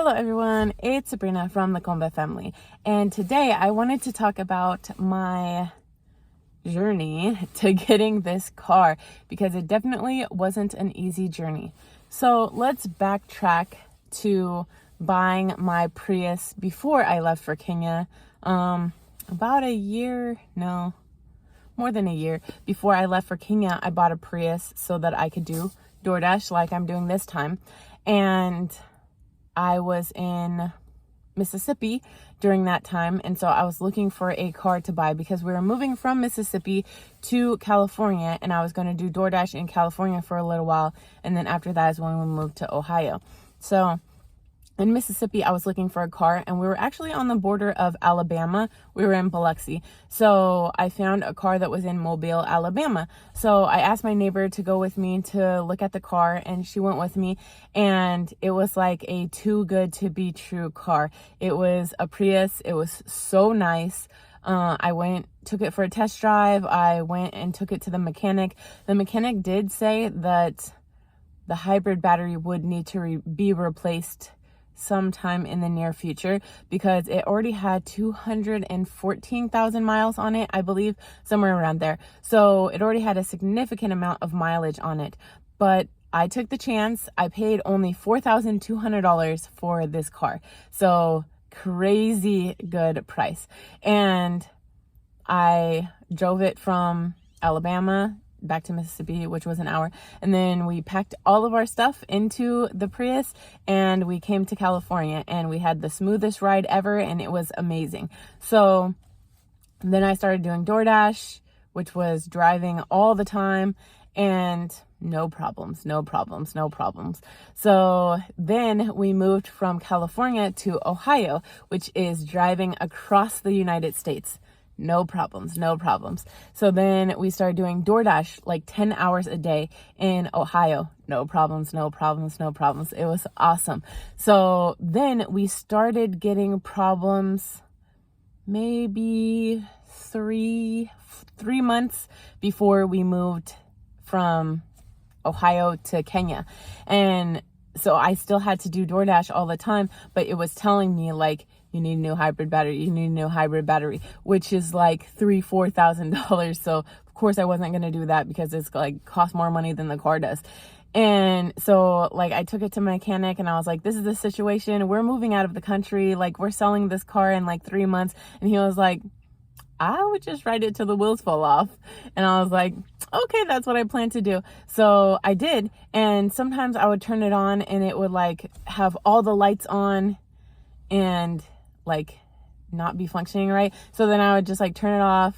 Hello everyone, it's Sabrina from the Combe family, and today I wanted to talk about my journey to getting this car because it definitely wasn't an easy journey. So let's backtrack to buying my Prius before I left for Kenya. About a year, no, more than a year before I left for Kenya, I bought a Prius so that I could do DoorDash like I'm doing this time. And I was in Mississippi during that time, and so I was looking for a car to buy because we were moving from Mississippi to California, and I was going to do DoorDash in California for a little while, and then after that is when we moved to Ohio. So in Mississippi, I was looking for a car, and we were actually on the border of Alabama. We were in Biloxi. So I found a car that was in Mobile, Alabama. So I asked my neighbor to go with me to look at the car, and she went with me. And it was like a too good to be true car. It was a Prius. It was so nice. I took it for a test drive. I went and took it to the mechanic. The mechanic did say that the hybrid battery would need to be replaced sometime in the near future because it already had 214,000 miles on it, I believe, somewhere around there. So it already had a significant amount of mileage on it. But I took the chance. I paid only $4,200 for this car. So crazy good price. And I drove it from Alabama back to Mississippi, which was an hour. And then we packed all of our stuff into the Prius and we came to California, and we had the smoothest ride ever, and it was amazing. So then I started doing DoorDash, which was driving all the time, and no problems. So then we moved from California to Ohio, which is driving across the United States. No problems. So then we started doing DoorDash like 10 hours a day in Ohio. No problems. It was awesome. So then we started getting problems maybe three months before we moved from Ohio to Kenya. And so I still had to do DoorDash all the time, but it was telling me like, you need a new hybrid battery, which is like $4,000. So of course I wasn't going to do that because it's like cost more money than the car does. And so like I took it to my mechanic and I was like, this is the situation. We're moving out of the country. Like we're selling this car in like 3 months. And he was like, I would just ride it till the wheels fall off. And I was like, okay, that's what I plan to do. So I did. And sometimes I would turn it on and it would like have all the lights on and like not be functioning right. So then I would just like turn it off,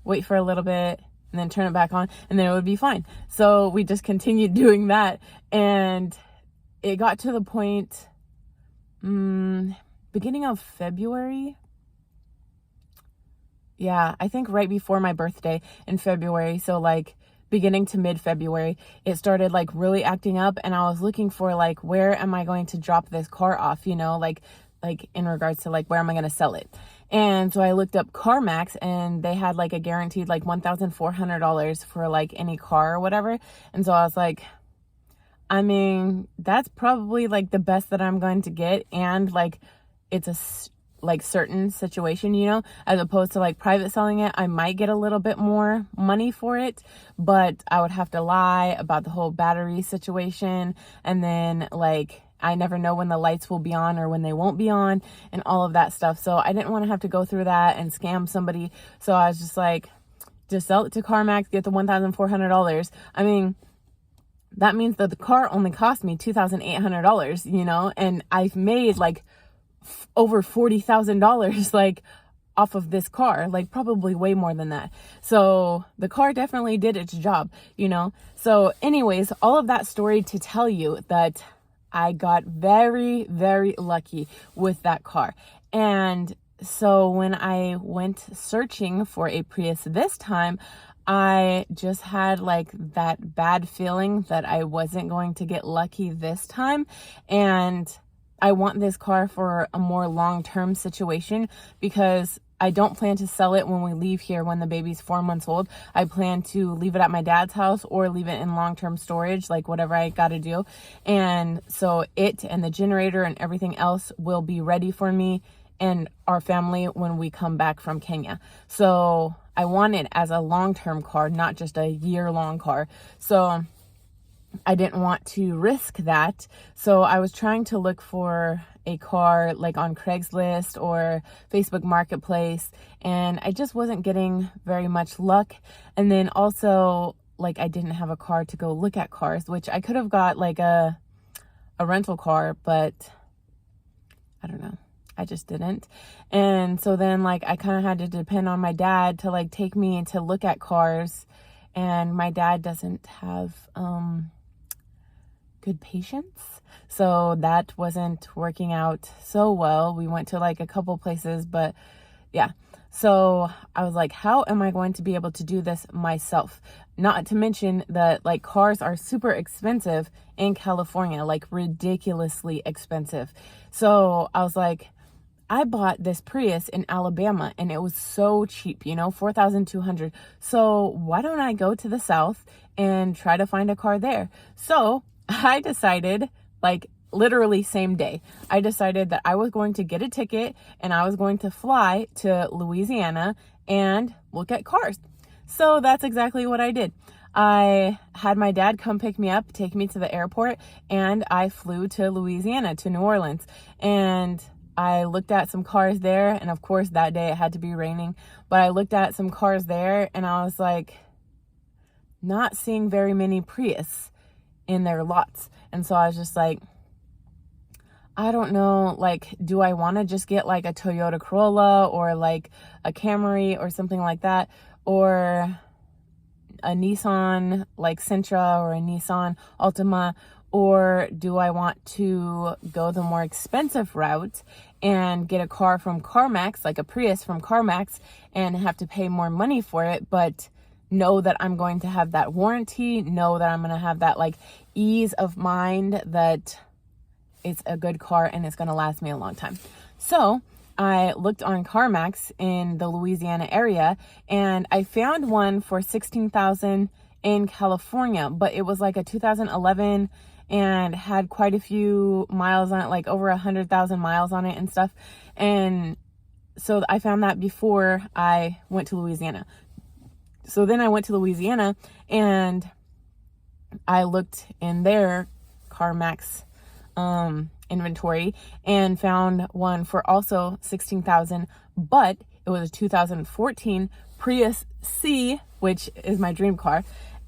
wait for a little bit, and then turn it back on, and then it would be fine. So we just continued doing that, and it got to the point beginning of February. Yeah, I think right before my birthday in February. So like beginning to mid-February, it started like really acting up, and I was looking for like, where am I going to drop this car off, you know, like in regards to like, where am I going to sell it? And so I looked up CarMax, and they had like a guaranteed like $1,400 for like any car or whatever. And so I was like, I mean, that's probably like the best that I'm going to get. And like, it's a like certain situation, you know, as opposed to like private selling it. I might get a little bit more money for it, but I would have to lie about the whole battery situation. And then like, I never know when the lights will be on or when they won't be on and all of that stuff. So I didn't want to have to go through that and scam somebody. So I was just like, just sell it to CarMax, get the $1,400. I mean, that means that the car only cost me $2,800, you know, and I've made like over $40,000 like off of this car, like probably way more than that. So the car definitely did its job, you know. So anyways, all of that story to tell you that I got very, very lucky with that car. And so when I went searching for a Prius this time, I just had like that bad feeling that I wasn't going to get lucky this time. And I want this car for a more long-term situation because I don't plan to sell it when we leave here when the baby's 4 months old. I plan to leave it at my dad's house or leave it in long-term storage, like whatever I got to do. And so it and the generator and everything else will be ready for me and our family when we come back from Kenya. So I want it as a long-term car, not just a year-long car. So I didn't want to risk that. So I was trying to look for a car like on Craigslist or Facebook Marketplace, and I just wasn't getting very much luck. And then also, like, I didn't have a car to go look at cars, which I could have got like a rental car, but I don't know. I just didn't. And so then, like, I kind of had to depend on my dad to like take me to look at cars, and my dad doesn't have good patience. So that wasn't working out so well. We went to like a couple places, but yeah. So I was like, how am I going to be able to do this myself? Not to mention that like cars are super expensive in California, like ridiculously expensive. So I was like, I bought this Prius in Alabama and it was so cheap, you know, $4,200. So why don't I go to the South and try to find a car there? So I decided, like literally same day, I decided that I was going to get a ticket and I was going to fly to Louisiana and look at cars. So that's exactly what I did. I had my dad come pick me up, take me to the airport, and I flew to Louisiana, to New Orleans. And I looked at some cars there, and of course that day it had to be raining, but I looked at some cars there and I was like, not seeing very many Prius in their lots. And so I was just like, I don't know, like, do I want to just get like a Toyota Corolla or like a Camry or something like that, or a Nissan like Sentra or a Nissan Altima, or do I want to go the more expensive route and get a car from CarMax, like a Prius from CarMax, and have to pay more money for it, but know that I'm going to have that warranty, know that I'm going to have that like ease of mind that it's a good car and it's going to last me a long time. So I looked on CarMax in the Louisiana area and I found one for $16,000 in California, but it was like a 2011 and had quite a few miles on it, like over 100,000 miles on it and stuff. And so I found that before I went to Louisiana. So then I went to Louisiana and I looked in their CarMax inventory and found one for also $16,000, but it was a 2014 Prius C, which is my dream car,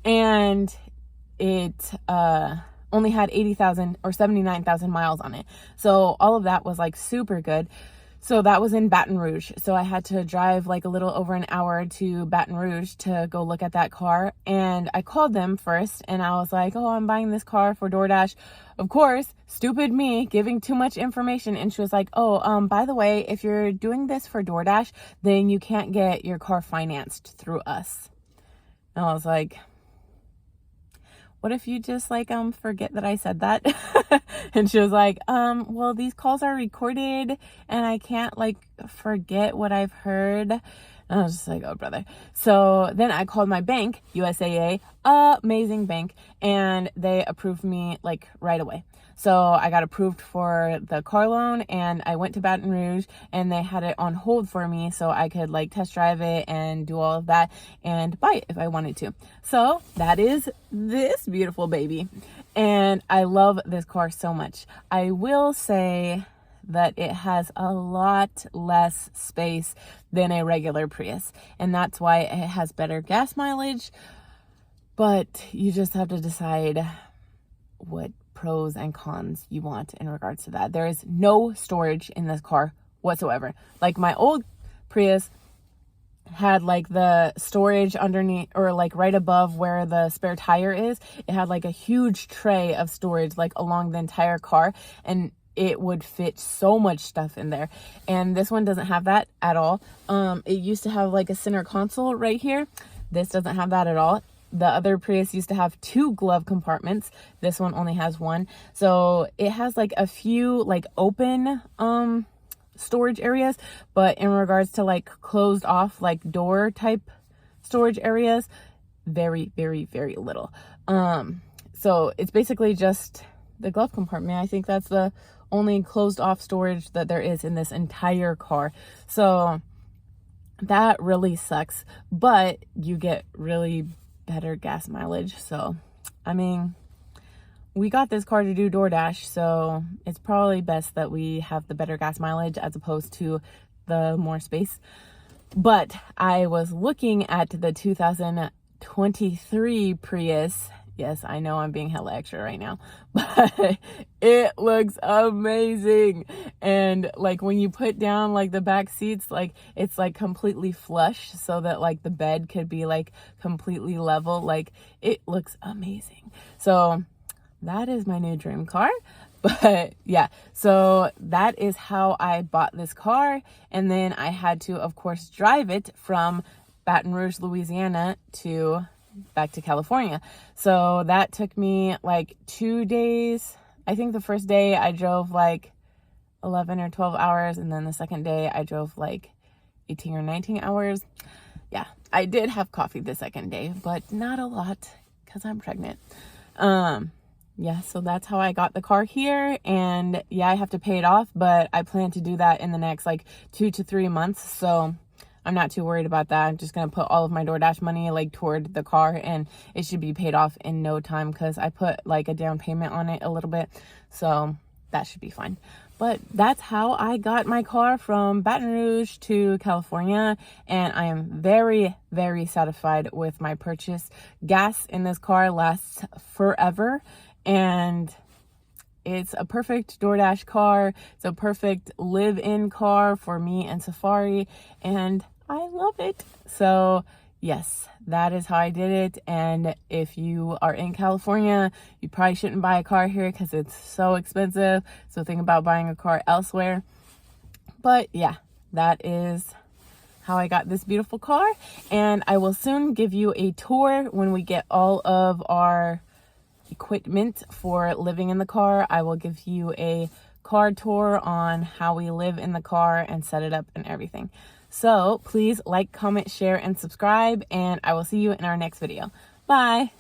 and it only had 80,000 or 79,000 miles on it. So all of that was like super good. So that was in Baton Rouge. So I had to drive like a little over an hour to Baton Rouge to go look at that car. And I called them first and I was like, oh, I'm buying this car for DoorDash. Of course, stupid me giving too much information. And she was like, oh, by the way, if you're doing this for DoorDash, then you can't get your car financed through us. And I was like, what if you just like forget that I said that? And she was like, well, these calls are recorded and I can't like forget what I've heard. And I was just like, oh brother. So then I called my bank, USAA, amazing bank, and they approved me like right away. So I got approved for the car loan and I went to Baton Rouge and they had it on hold for me so I could like test drive it and do all of that and buy it if I wanted to. So that is this beautiful baby. And I love this car so much. I will say that it has a lot less space than a regular Prius. And that's why it has better gas mileage. But you just have to decide what pros and cons you want in regards to that. There is no storage in this car whatsoever. Like my old Prius had like the storage underneath or like right above where the spare tire is. It had like a huge tray of storage like along the entire car, and it would fit so much stuff in there. And this one doesn't have that at all. It used to have like a center console right here. This doesn't have that at all. The other Prius used to have 2 glove compartments. This one only has 1. So it has like a few like open storage areas, but in regards to like closed off, like door type storage areas, very, very, very little. So it's basically just the glove compartment. I think that's the only closed off storage that there is in this entire car. So that really sucks, but you get really better gas mileage. So, I mean, we got this car to do DoorDash, so it's probably best that we have the better gas mileage as opposed to the more space. But I was looking at the 2023 Prius. Yes, I know I'm being hella extra right now, but it looks amazing. And like when you put down like the back seats, like it's like completely flush so that like the bed could be like completely level. Like it looks amazing. So that is my new dream car. But yeah, so that is how I bought this car. And then I had to, of course, drive it from Baton Rouge, Louisiana back to California. So that took me like 2 days. I think the first day I drove like 11 or 12 hours. And then the second day I drove like 18 or 19 hours. Yeah, I did have coffee the second day, but not a lot because I'm pregnant. Yeah, so that's how I got the car here. And yeah, I have to pay it off, but I plan to do that in the next like 2 to 3 months. So I'm not too worried about that. I'm just going to put all of my DoorDash money like toward the car, and it should be paid off in no time because I put like a down payment on it a little bit. So that should be fine. But that's how I got my car from Baton Rouge to California. And I am very, very satisfied with my purchase. Gas in this car lasts forever. And it's a perfect DoorDash car. It's a perfect live-in car for me and Safari. And I love it. So yes, that is how I did it. And if you are in California, you probably shouldn't buy a car here because it's so expensive. So think about buying a car elsewhere. But yeah, that is how I got this beautiful car. And I will soon give you a tour when we get all of our equipment for living in the car. I will give you a car tour on how we live in the car and set it up and everything. So please like, comment, share, and subscribe, and I will see you in our next video. Bye.